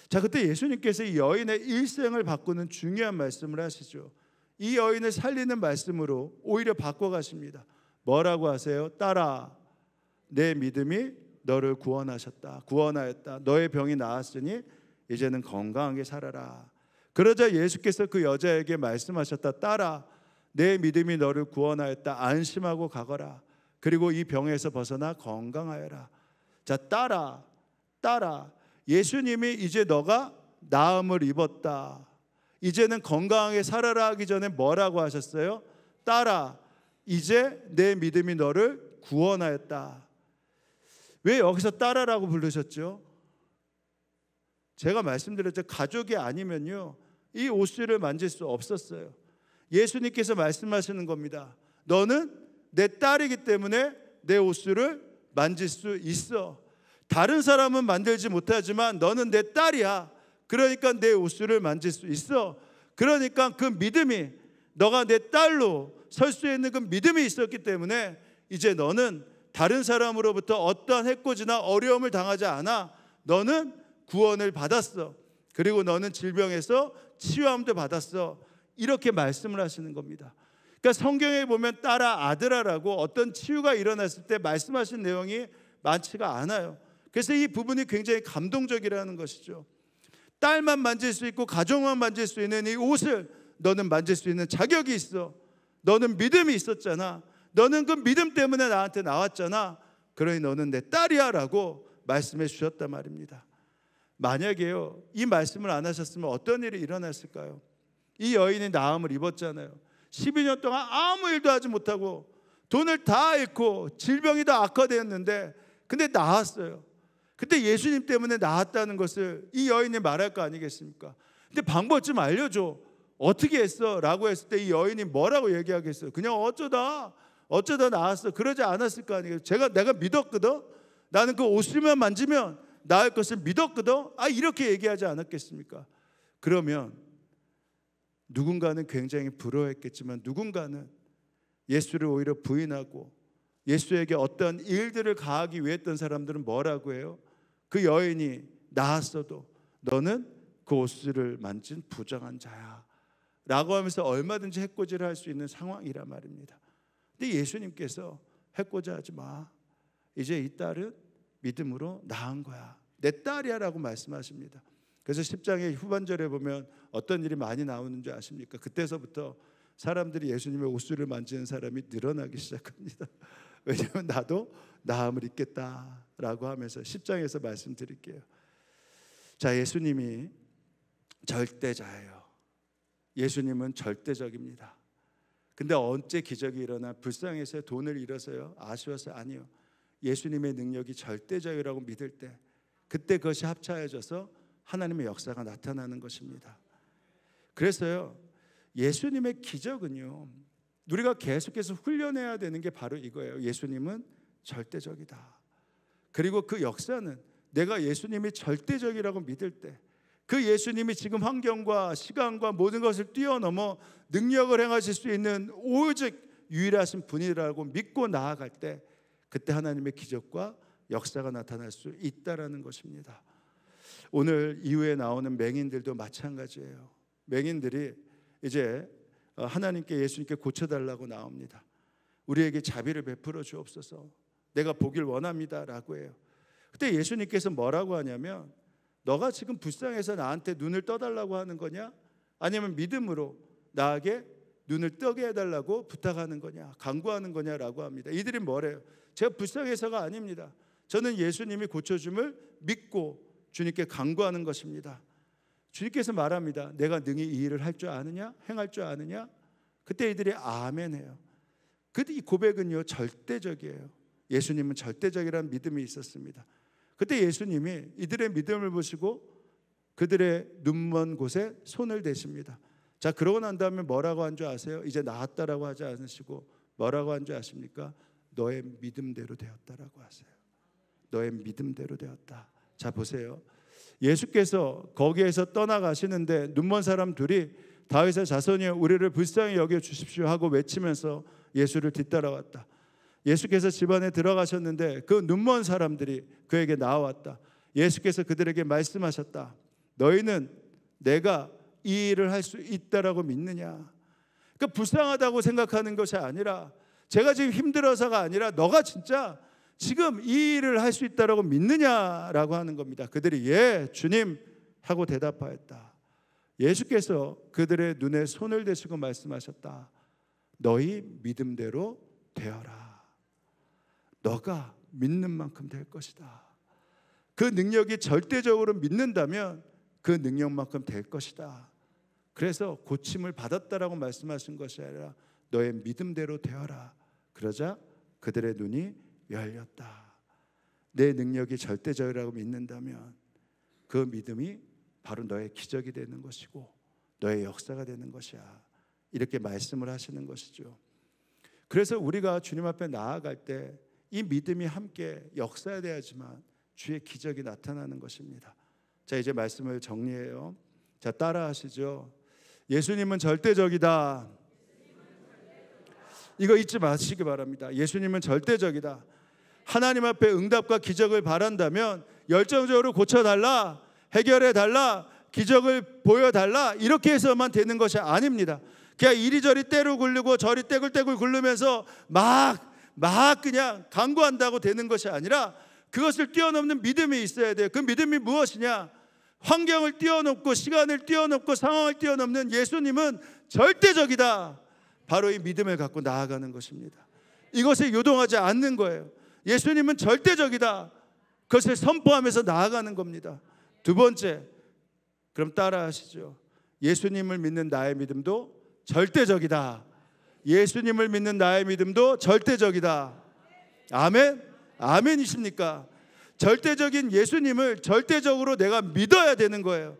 자, 그때 예수님께서 이 여인의 일생을 바꾸는 중요한 말씀을 하시죠. 이 여인을 살리는 말씀으로 오히려 바꿔가십니다. 뭐라고 하세요? 딸아, 내 믿음이 너를 구원하였다. 너의 병이 나았으니 이제는 건강하게 살아라. 그러자 예수께서 그 여자에게 말씀하셨다. 딸아, 내 믿음이 너를 구원하였다. 안심하고 가거라. 그리고 이 병에서 벗어나 건강하여라. 자, 딸아, 예수님이 이제 너가 나음을 입었다, 이제는 건강하게 살아라 하기 전에 뭐라고 하셨어요? 딸아, 이제 내 믿음이 너를 구원하였다. 왜 여기서 딸아라고 부르셨죠? 제가 말씀드렸죠. 가족이 아니면요, 이 옷줄을 만질 수 없었어요. 예수님께서 말씀하시는 겁니다. 너는 내 딸이기 때문에 내 옷줄을 만질 수 있어. 다른 사람은 만들지 못하지만 너는 내 딸이야. 그러니까 내 옷줄을 만질 수 있어. 그러니까 그 믿음이, 너가 내 딸로 설 수 있는 그 믿음이 있었기 때문에 이제 너는 다른 사람으로부터 어떠한 해코지나 어려움을 당하지 않아. 너는 구원을 받았어. 그리고 너는 질병에서 치유함도 받았어. 이렇게 말씀을 하시는 겁니다. 그러니까 성경에 보면 딸아, 아들아라고 어떤 치유가 일어났을 때 말씀하신 내용이 많지가 않아요. 그래서 이 부분이 굉장히 감동적이라는 것이죠. 딸만 만질 수 있고 가족만 만질 수 있는 이 옷을 너는 만질 수 있는 자격이 있어. 너는 믿음이 있었잖아. 너는 그 믿음 때문에 나한테 나왔잖아. 그러니 너는 내 딸이야 라고 말씀해 주셨단 말입니다. 만약에요, 이 말씀을 안 하셨으면 어떤 일이 일어났을까요? 이 여인이 나음을 입었잖아요. 12년 동안 아무 일도 하지 못하고 돈을 다 잃고 질병이 다 악화되었는데 근데 나았어요. 그때 예수님 때문에 나았다는 것을 이 여인이 말할 거 아니겠습니까? 근데 방법 좀 알려줘. 어떻게 했어? 라고 했을 때 이 여인이 뭐라고 얘기하겠어요? 그냥 어쩌다 나았어. 그러지 않았을 거 아니에요. 내가 믿었거든. 나는 그 옷줄만 만지면 나을 것을 믿었거든. 이렇게 얘기하지 않았겠습니까? 그러면 누군가는 굉장히 부러워했겠지만 누군가는 예수를 오히려 부인하고 예수에게 어떤 일들을 가하기 위해 했던 사람들은 뭐라고 해요? 그 여인이 나았어도 너는 그 옷줄을 만진 부정한 자야 라고 하면서 얼마든지 해코지를 할 수 있는 상황이란 말입니다. 근데 예수님께서 해코지하지 마. 이제 이 딸은 믿음으로 나은 거야. 내 딸이야 라고 말씀하십니다. 그래서 10장의 후반절에 보면 어떤 일이 많이 나오는 줄 아십니까? 그때서부터 사람들이 예수님의 옷줄을 만지는 사람이 늘어나기 시작합니다. 왜냐하면 나도 나음을 입겠다라고 하면서 10장에서 말씀드릴게요. 자, 예수님이 절대자예요. 예수님은 절대적입니다. 근데 언제 기적이 일어나? 불쌍해서 돈을 잃어서요? 아쉬워서? 아니요. 예수님의 능력이 절대적이라고 믿을 때 그때 그것이 합쳐져서 하나님의 역사가 나타나는 것입니다. 그래서요, 예수님의 기적은요, 우리가 계속해서 훈련해야 되는 게 바로 이거예요. 예수님은 절대적이다. 그리고 그 역사는 내가 예수님이 절대적이라고 믿을 때, 그 예수님이 지금 환경과 시간과 모든 것을 뛰어넘어 능력을 행하실 수 있는 오직 유일하신 분이라고 믿고 나아갈 때, 그때 하나님의 기적과 역사가 나타날 수 있다라는 것입니다. 오늘 이후에 나오는 맹인들도 마찬가지예요. 맹인들이 이제 하나님께, 예수님께 고쳐달라고 나옵니다. 우리에게 자비를 베풀어 주옵소서, 내가 보길 원합니다 라고 해요. 그때 예수님께서 뭐라고 하냐면, 너가 지금 불쌍해서 나한테 눈을 떠달라고 하는 거냐? 아니면 믿음으로 나에게 눈을 뜨게 해달라고 부탁하는 거냐, 간구하는 거냐라고 합니다. 이들이 뭐래요? 제가 불쌍해서가 아닙니다. 저는 예수님이 고쳐줌을 믿고 주님께 간구하는 것입니다. 주님께서 말합니다. 내가 능히 이 일을 할 줄 아느냐? 행할 줄 아느냐? 그때 이들이 아멘 해요. 그때 이 고백은요, 절대적이에요. 예수님은 절대적이라는 믿음이 있었습니다. 그때 예수님이 이들의 믿음을 보시고 그들의 눈먼 곳에 손을 대십니다. 자, 그러고 난 다음에 뭐라고 한 줄 아세요? 이제 나았다라고 하지 않으시고 뭐라고 한 줄 아십니까? 너의 믿음대로 되었다라고 하세요. 너의 믿음대로 되었다. 자, 보세요. 예수께서 거기에서 떠나가시는데 눈먼 사람 둘이 다윗의 자손이여 우리를 불쌍히 여겨 주십시오 하고 외치면서 예수를 뒤따라왔다. 예수께서 집안에 들어가셨는데 그 눈먼 사람들이 그에게 나와왔다. 예수께서 그들에게 말씀하셨다. 너희는 내가 이 일을 할 수 있다라고 믿느냐? 그러니까 불쌍하다고 생각하는 것이 아니라, 제가 지금 힘들어서가 아니라 너가 진짜 지금 이 일을 할 수 있다라고 믿느냐라고 하는 겁니다. 그들이 예 주님 하고 대답하였다. 예수께서 그들의 눈에 손을 대시고 말씀하셨다. 너희 믿음대로 되어라. 너가 믿는 만큼 될 것이다. 그 능력이 절대적으로 믿는다면 그 능력만큼 될 것이다. 그래서 고침을 받았다라고 말씀하신 것이 아니라 너의 믿음대로 되어라. 그러자 그들의 눈이 열렸다. 내 능력이 절대적이라고 믿는다면 그 믿음이 바로 너의 기적이 되는 것이고 너의 역사가 되는 것이야. 이렇게 말씀을 하시는 것이죠. 그래서 우리가 주님 앞에 나아갈 때 이 믿음이 함께 역사돼야지만 주의 기적이 나타나는 것입니다. 자, 이제 말씀을 정리해요. 자, 따라하시죠. 예수님은 절대적이다. 이거 잊지 마시기 바랍니다. 예수님은 절대적이다. 하나님 앞에 응답과 기적을 바란다면 열정적으로 고쳐달라, 해결해달라, 기적을 보여달라 이렇게 해서만 되는 것이 아닙니다. 그냥 이리저리 떼로 굴르고 저리 떼굴떼굴 굴르면서 막 그냥 간구한다고 되는 것이 아니라 그것을 뛰어넘는 믿음이 있어야 돼요. 그 믿음이 무엇이냐? 환경을 뛰어넘고 시간을 뛰어넘고 상황을 뛰어넘는 예수님은 절대적이다. 바로 이 믿음을 갖고 나아가는 것입니다. 이것에 요동하지 않는 거예요. 예수님은 절대적이다. 그것을 선포하면서 나아가는 겁니다. 두 번째, 그럼 따라하시죠. 예수님을 믿는 나의 믿음도 절대적이다. 예수님을 믿는 나의 믿음도 절대적이다. 아멘? 아멘이십니까? 절대적인 예수님을 절대적으로 내가 믿어야 되는 거예요.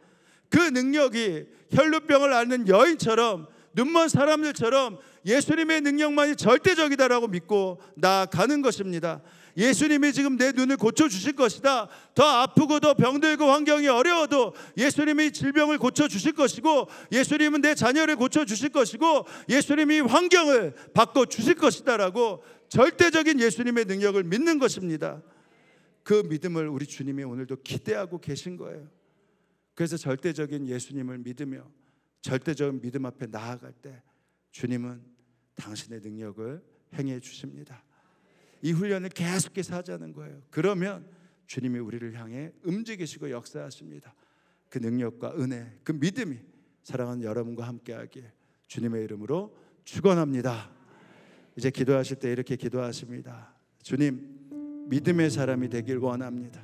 그 능력이 혈루병을 앓는 여인처럼 눈먼 사람들처럼 예수님의 능력만이 절대적이다라고 믿고 나아가는 것입니다. 예수님이 지금 내 눈을 고쳐주실 것이다. 더 아프고 더 병들고 환경이 어려워도 예수님이 질병을 고쳐주실 것이고, 예수님은 내 자녀를 고쳐주실 것이고, 예수님이 환경을 바꿔주실 것이다라고 절대적인 예수님의 능력을 믿는 것입니다. 그 믿음을 우리 주님이 오늘도 기대하고 계신 거예요. 그래서 절대적인 예수님을 믿으며 절대적인 믿음 앞에 나아갈 때 주님은 당신의 능력을 행해 주십니다. 이 훈련을 계속해서 하자는 거예요. 그러면 주님이 우리를 향해 움직이시고 역사하십니다. 그 능력과 은혜, 그 믿음이 사랑하는 여러분과 함께하길 주님의 이름으로 축원합니다. 이제 기도하실 때 이렇게 기도하십니다. 주님, 믿음의 사람이 되길 원합니다.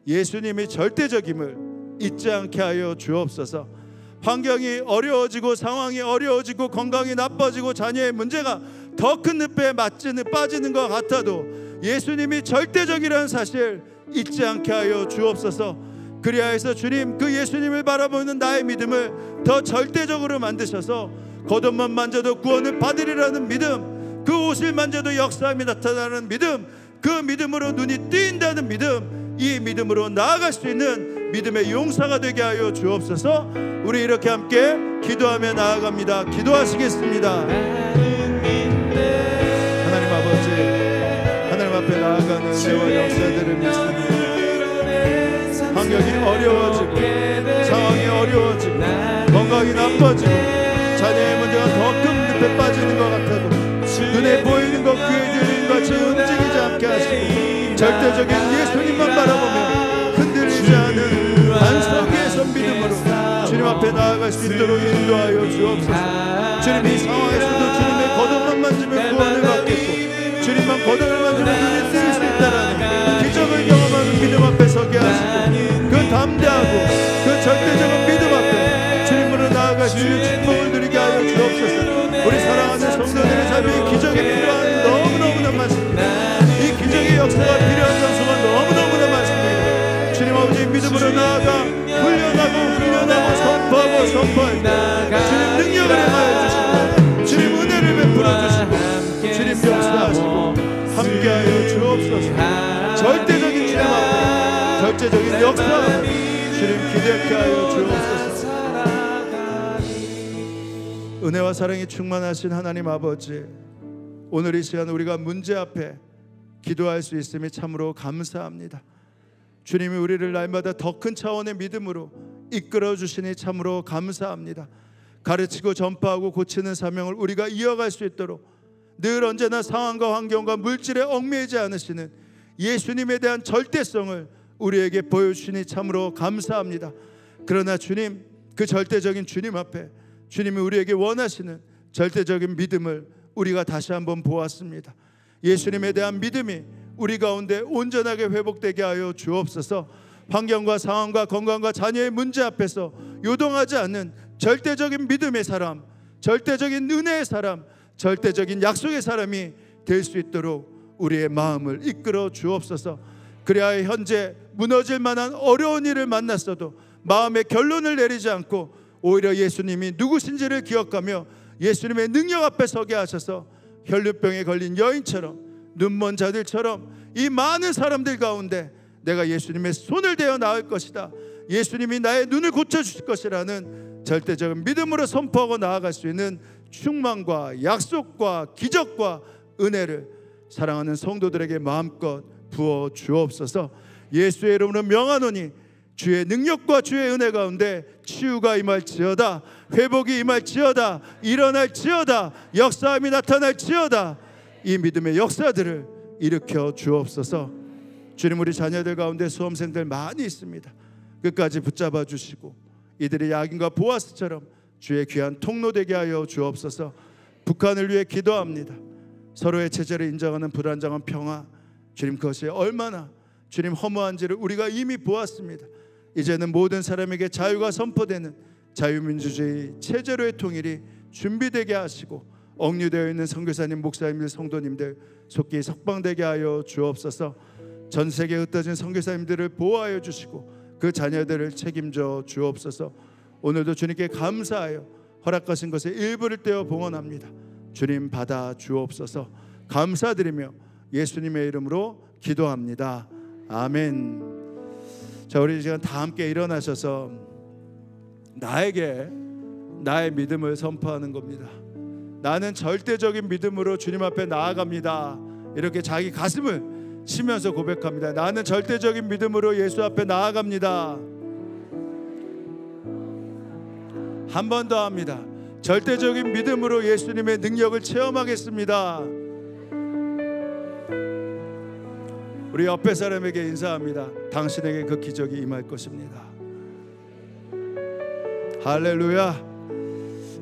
예수님이 절대적임을 잊지 않게 하여 주옵소서. 환경이 어려워지고 상황이 어려워지고 건강이 나빠지고 자녀의 문제가 더 큰 늪에 빠지는 것 같아도 예수님이 절대적이라는 사실 잊지 않게 하여 주옵소서. 그리하여서 주님, 그 예수님을 바라보는 나의 믿음을 더 절대적으로 만드셔서 겉옷만 만져도 구원을 받으리라는 믿음, 그 옷을 만져도 역사함이 나타나는 믿음, 그 믿음으로 눈이 뜨인다는 믿음, 이 믿음으로 나아갈 수 있는 믿음의 용사가 되게 하여 주옵소서. 우리 이렇게 함께 기도하며 나아갑니다. 기도하시겠습니다. 하나님 아버지, 하나님 앞에 나아가는 은혜와 역사들을 믿습니다. 환경이 어려워지고 상황이 어려워지고 건강이 나빠지고 자녀의 문제가 더 큰 늪에 빠지는 것 같아도 눈에 보이는 것, 귀에 들리는 것 같이 움직이지 않게 하시고 절대적인 예수님만 바라보며 흔들리지 않은 반석에서 믿음으로 주님 앞에 나아갈 수 있도록 인도하여 주옵소서. 주님, 이 상황에서도 주님의 겉옷만 만지면 구원을 받겠고 주님만 겉옷을 만지면 눈이 뜨일 수 있다라는 기적을 경험하는 믿음 앞에 서게 하시고 그 담대하고 그 절대적인 믿음 앞에 주님으로 나아갈 수 있는 축복을 누리게 하여 주옵소서. 우리 사랑하는 성도들의 삶에 기적이 필요한 너무너무나 많습니다. 이 기적의 역사가 필요한 장소가 너무너무나 많습니다. 주님 아버지, 믿음으로 나아가 훈련하고 선포할 때 주님 능력을 행하여 주시고 주님 은혜를 베풀어 주시고 주님 역사하시고 함께하여 주옵소서. 절대적인 주님 앞에 절대적인 역사 주님 기대케 하여 주옵소서. 은혜와 사랑이 충만하신 하나님 아버지, 오늘 이 시간 우리가 문제 앞에 기도할 수 있음이 참으로 감사합니다. 주님이 우리를 날마다 더 큰 차원의 믿음으로 이끌어 주시니 참으로 감사합니다. 가르치고 전파하고 고치는 사명을 우리가 이어갈 수 있도록 늘 언제나 상황과 환경과 물질에 얽매이지 않으시는 예수님에 대한 절대성을 우리에게 보여주시니 참으로 감사합니다. 그러나 주님, 그 절대적인 주님 앞에 주님이 우리에게 원하시는 절대적인 믿음을 우리가 다시 한번 보았습니다. 예수님에 대한 믿음이 우리 가운데 온전하게 회복되게 하여 주옵소서. 환경과 상황과 건강과 자녀의 문제 앞에서 요동하지 않는 절대적인 믿음의 사람, 절대적인 은혜의 사람, 절대적인 약속의 사람이 될 수 있도록 우리의 마음을 이끌어 주옵소서. 그래야 현재 무너질 만한 어려운 일을 만났어도 마음의 결론을 내리지 않고 오히려 예수님이 누구신지를 기억하며 예수님의 능력 앞에 서게 하셔서 혈류병에 걸린 여인처럼, 눈먼 자들처럼 이 많은 사람들 가운데 내가 예수님의 손을 대어 나을 것이다, 예수님이 나의 눈을 고쳐주실 것이라는 절대적인 믿음으로 선포하고 나아갈 수 있는 충만과 약속과 기적과 은혜를 사랑하는 성도들에게 마음껏 부어 주옵소서. 예수의 이름으로 명하노니 주의 능력과 주의 은혜 가운데 치유가 임할지어다, 회복이 임할지어다, 일어날지어다, 역사함이 나타날지어다. 이 믿음의 역사들을 일으켜 주옵소서. 주님, 우리 자녀들 가운데 수험생들 많이 있습니다. 끝까지 붙잡아 주시고 이들이 야긴과 보아스처럼 주의 귀한 통로 되게 하여 주옵소서. 북한을 위해 기도합니다. 서로의 체제를 인정하는 불안정한 평화, 주님, 그것이 얼마나 주님 허무한지를 우리가 이미 보았습니다. 이제는 모든 사람에게 자유가 선포되는 자유민주주의 체제로의 통일이 준비되게 하시고 억류되어 있는 선교사님, 목사님들, 성도님들 속기 석방되게 하여 주옵소서. 전 세계에 흩어진 선교사님들을 보호하여 주시고 그 자녀들을 책임져 주옵소서. 오늘도 주님께 감사하여 허락하신 것의 일부를 떼어 봉헌합니다. 주님, 받아 주옵소서. 감사드리며 예수님의 이름으로 기도합니다. 아멘. 자, 우리 지금 다 함께 일어나셔서 나에게 나의 믿음을 선포하는 겁니다. 나는 절대적인 믿음으로 주님 앞에 나아갑니다. 이렇게 자기 가슴을 치면서 고백합니다. 나는 절대적인 믿음으로 예수 앞에 나아갑니다. 한 번 더 합니다. 절대적인 믿음으로 예수님의 능력을 체험하겠습니다. 우리 옆에 사람에게 인사합니다. 당신에게 그 기적이 임할 것입니다. 할렐루야.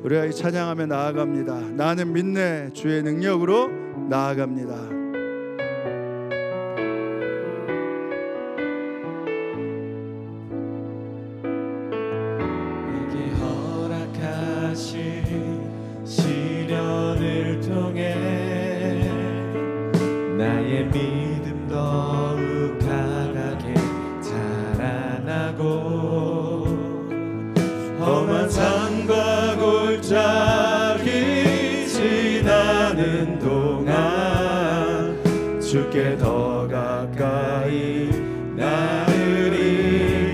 우리가 이 찬양하며 나아갑니다. 나는 믿네, 주의 능력으로 나아갑니다. 내게 허락하신 시련을 통해 나의 믿음 더욱 강하게 자라나고 험한 산과 골짜기 지나는 동안 주께 더 가까이 나를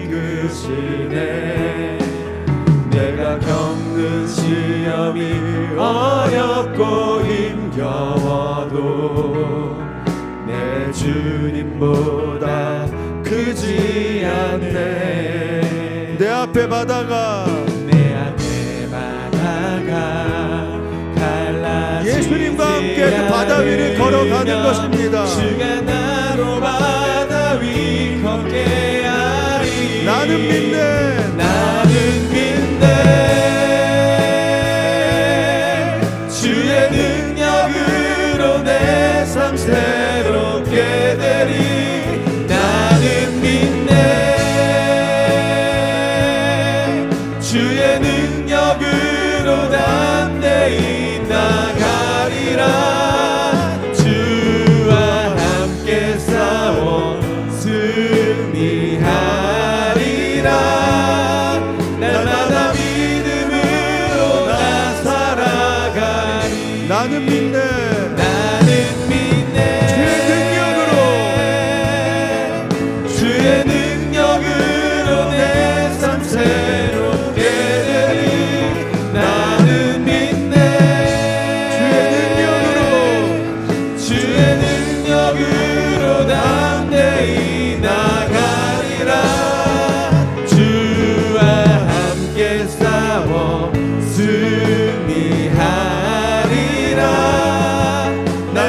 이끄시네. 내가 겪는 시험이 어렵고 힘겨워도 내 주님보다 크지 않네. 내 앞에 바다가 예수님과 함께 그 바다 위를 걸어가는 것입니다. 주가 나로 바다 위 걷게 하리. 나는 믿네, 나는 믿네. 주의 능력으로 내 삶 새롭게 되리. 나는 믿네. 주의 능력으로 담대히 나가리라. 주와 함께 싸워 승리하리라. 날마다 믿음으로 나 살아가리. 나는 믿네, 나는 믿네. 주의 능력으로 내 삶 새롭게 되리. 나는 믿네.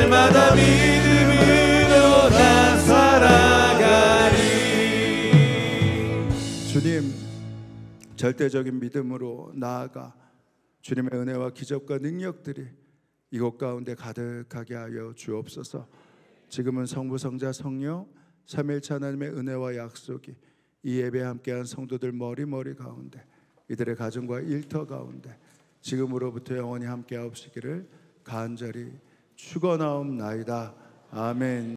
날마다 믿음으로 나 살아가리. 주님, 절대적인 믿음으로 나아가 주님의 은혜와 기적과 능력들이 이곳 가운데 가득하게 하여 주옵소서. 지금은 성부, 성자, 성령 삼위일체 하나님의 은혜와 약속이 이 예배에 함께한 성도들 머리 가운데, 이들의 가정과 일터 가운데 지금으로부터 영원히 함께하옵시기를 간절히 축원하옵나이다. 아멘.